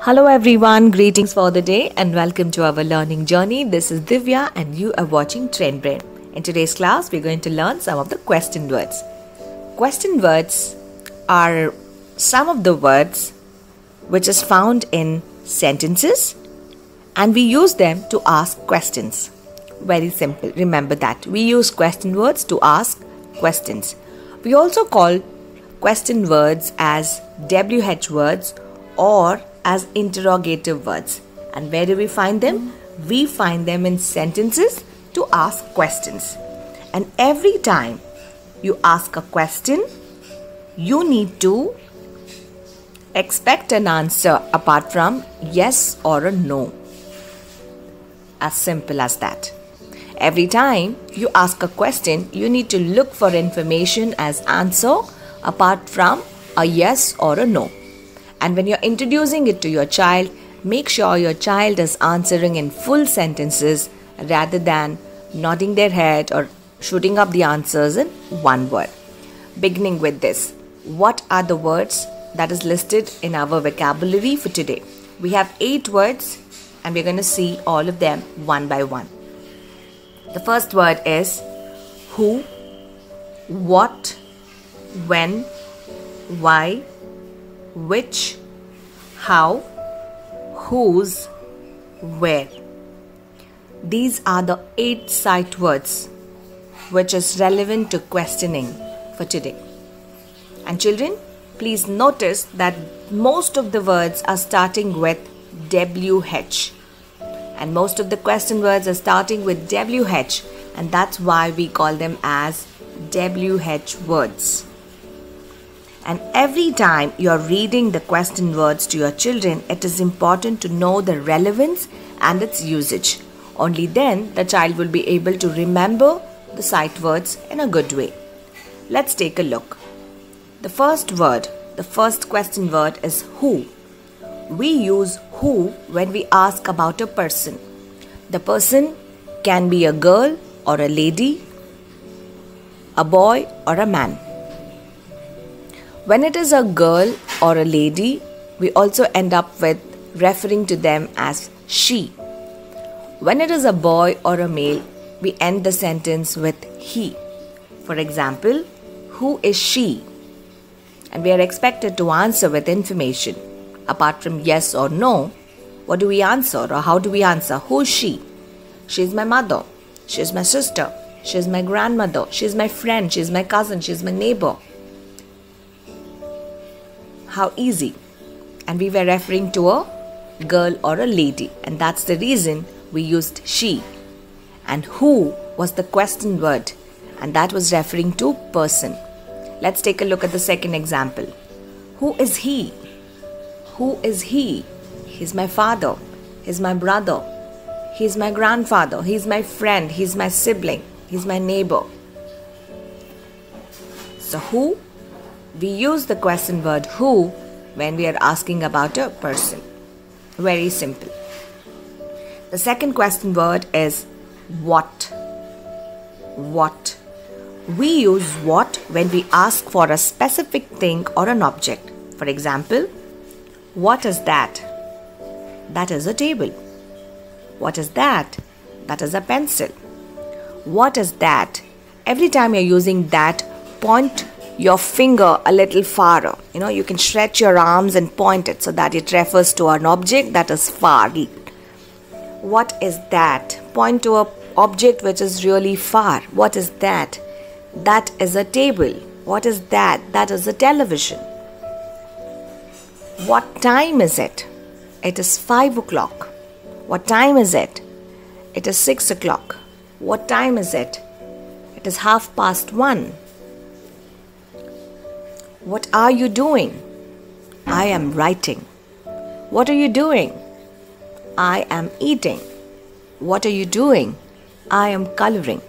Hello everyone, greetings for the day and welcome to our learning journey. This is Divya and you are watching Trend Brain. In today's class, we're going to learn some of the question words. Question words are some of the words which is found in sentences and we use them to ask questions. Very simple, remember that. We use question words to ask questions. We also call question words as WH words or as interrogative words. And where do we find them? We find them in sentences to ask questions. And every time you ask a question, you need to expect an answer apart from yes or a no. As simple as that. Every time you ask a question, you need to look for information as answer apart from a yes or a no. And when you're introducing it to your child, make sure your child is answering in full sentences rather than nodding their head or shooting up the answers in one word. Beginning with this, what are the words that is listed in our vocabulary for today? We have 8 words and we're going to see all of them one by one. The first word is who, what, when, why, which, how, whose, where. These are the 8 sight words which is relevant to questioning for today. And children, please notice that most of the words are starting with WH. And most of the question words are starting with WH, and that's why we call them as WH words. And every time you are reading the question words to your children, it is important to know the relevance and its usage. Only then the child will be able to remember the sight words in a good way. Let's take a look. The first question word is who. We use who when we ask about a person. The person can be a girl or a lady, a boy or a man. When it is a girl or a lady, we also end up with referring to them as she. When it is a boy or a male, we end the sentence with he. For example, who is she? And we are expected to answer with information. Apart from yes or no, what do we answer or how do we answer? Who is she? She is my mother. She is my sister. She is my grandmother. She is my friend. She is my cousin. She is my neighbor. How easy. And we were referring to a girl or a lady, and that's the reason we used she. And who was the question word, and that was referring to person. Let's take a look at the second example. Who is he? Who is he? He's my father. He's my brother. He's my grandfather. He's my friend. He's my sibling. He's my neighbor. So who? We use the question word who when we are asking about a person. Very simple. The second question word is what. What. We use what when we ask for a specific thing or an object. For example, what is that? That is a table. What is that? That is a pencil. What is that? Every time you're using that, point your finger a little farther. You can stretch your arms and point it so that it refers to an object that is far. What is that? Point to an object which is really far. What is that? That is a table. What is that? That is a television. What time is it? It is 5 o'clock. What time is it? It is 6 o'clock. What time is it? It is 1:30. What are you doing? I am writing. What are you doing? I am eating. What are you doing? I am coloring.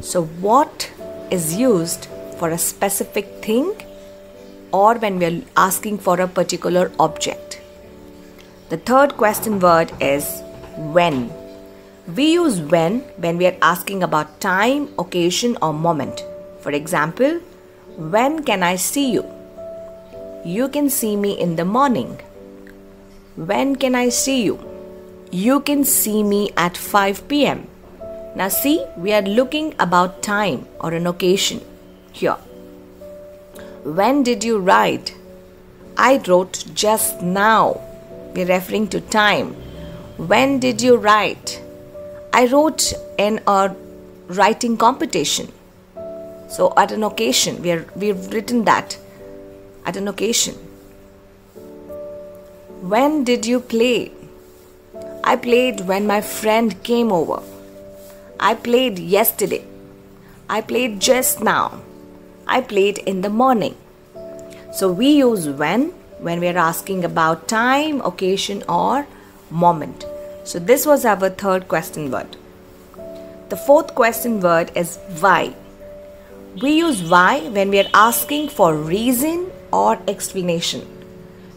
So what is used for a specific thing or when we are asking for a particular object. The third question word is when. We use when we are asking about time, occasion or moment. For example, when can I see you? You can see me in the morning. When can I see you? You can see me at 5 p.m. Now see, we are looking about time or an occasion here. When did you write? I wrote just now. We're referring to time. When did you write? I wrote in a writing competition. So at an occasion, we've written that at an occasion. When did you play? I played when my friend came over. I played yesterday. I played just now. I played in the morning. So we use when we are asking about time, occasion or moment. So this was our third question word. The fourth question word is why. We use why when we are asking for reason or explanation.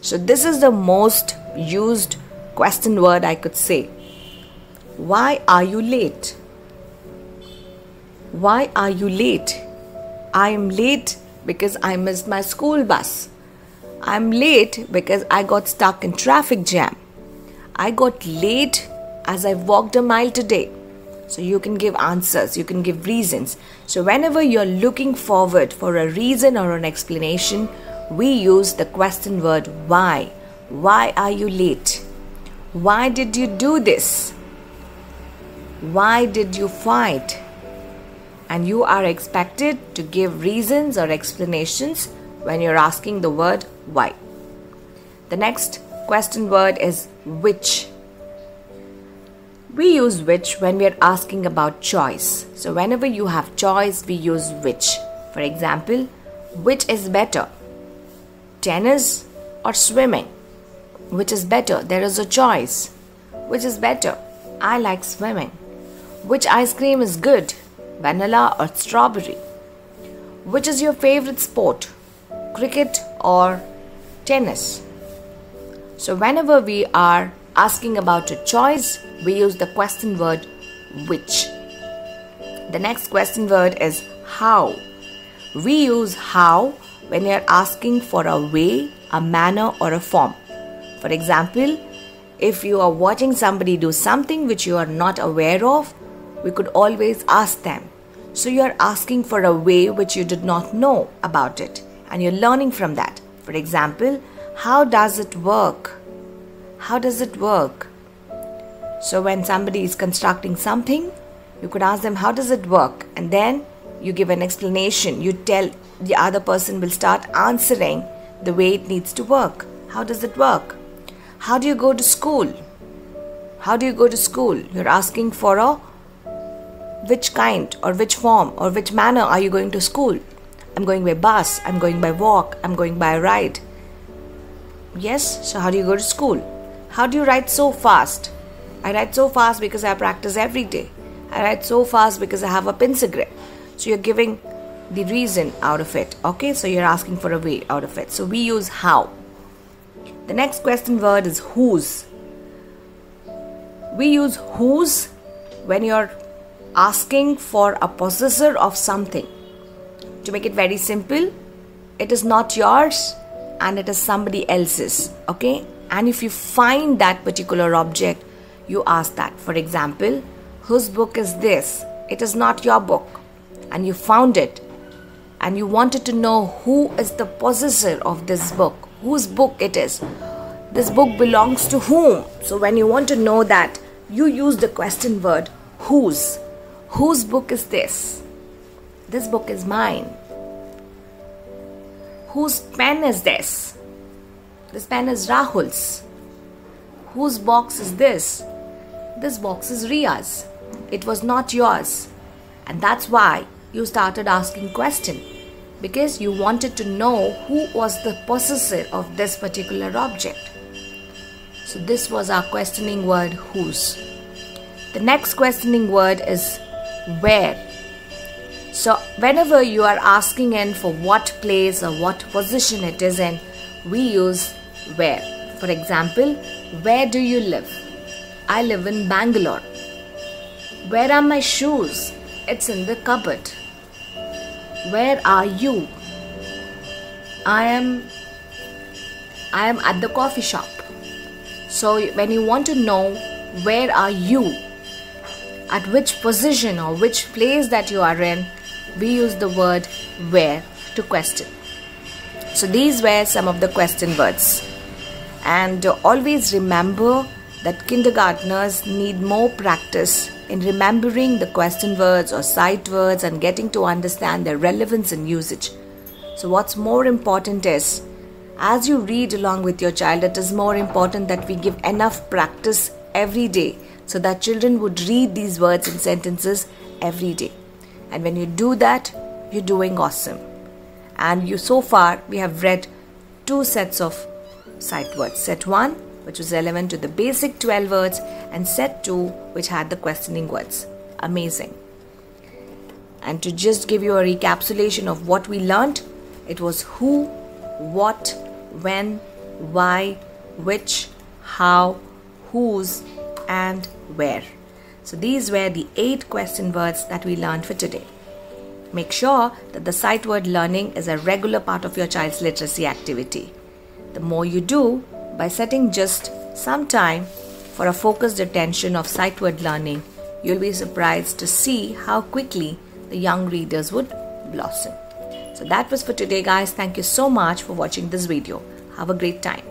So this is the most used question word I could say. Why are you late? Why are you late? I am late because I missed my school bus. I'm late because I got stuck in traffic jam. I got late as I walked a mile today. So you can give answers, you can give reasons. So whenever you're looking forward for a reason or an explanation, we use the question word why. Why are you late? Why did you do this? Why did you fight? And you are expected to give reasons or explanations when you're asking the word why. The next question word is which. We use which when we are asking about choice. So whenever you have choice, we use which. For example, which is better? Tennis or swimming? Which is better? There is a choice. Which is better? I like swimming. Which ice cream is good? Vanilla or strawberry? Which is your favorite sport? Cricket or tennis? So whenever we are asking about a choice, we use the question word which. The next question word is how. We use how when we are asking for a way, a manner or a form. For example, if you are watching somebody do something which you are not aware of, we could always ask them. So you are asking for a way which you did not know about it and you're learning from that. For example, how does it work? How does it work? So when somebody is constructing something, you could ask them, how does it work? And then you give an explanation. You tell the other person will start answering the way it needs to work. How does it work? How do you go to school? How do you go to school? You're asking for a which kind or which form or which manner are you going to school? I'm going by bus, I'm going by walk, I'm going by ride. Yes, so how do you go to school? How do you write so fast? I write so fast because I practice every day. I write so fast because I have a pencil grip. So you're giving the reason out of it. Okay, so you're asking for a way out of it. So we use how. The next question word is whose. We use whose when you're asking for a possessor of something. To make it very simple, it is not yours and it is somebody else's. Okay, and if you find that particular object, you ask that. For example, whose book is this? It is not your book and you found it and you wanted to know who is the possessor of this book, whose book it is. This book belongs to whom? So when you want to know that, you use the question word whose. Whose book is this? This book is mine. Whose pen is this? This pen is Rahul's. Whose box is this? This box is Ria's. It was not yours. And that's why you started asking question. Because you wanted to know who was the possessor of this particular object. So this was our questioning word whose. The next questioning word is where. So whenever you are asking in for what place or what position it is in, we use where. For example, where do you live? I live in Bangalore. Where are my shoes? It's in the cupboard. Where are you? I am at the coffee shop. So when you want to know where are you, at which position or which place that you are in, we use the word where to question. So these were some of the question words. And always remember that kindergartners need more practice in remembering the question words or sight words and getting to understand their relevance and usage. So what's more important is, as you read along with your child, it is more important that we give enough practice every day so that children would read these words and sentences every day. And when you do that, you're doing awesome. And so far we have read 2 sets of sight words. Set 1, which was relevant to the basic 12 words, and set 2, which had the questioning words. Amazing. And to just give you a recapitulation of what we learned, it was who, what, when, why, which, how, whose, and where. So these were the 8 question words that we learned for today. Make sure that the sight word learning is a regular part of your child's literacy activity. The more you do, by setting just some time for a focused attention of sight word learning, you'll be surprised to see how quickly the young readers would blossom. So that was for today, guys. Thank you so much for watching this video. Have a great time.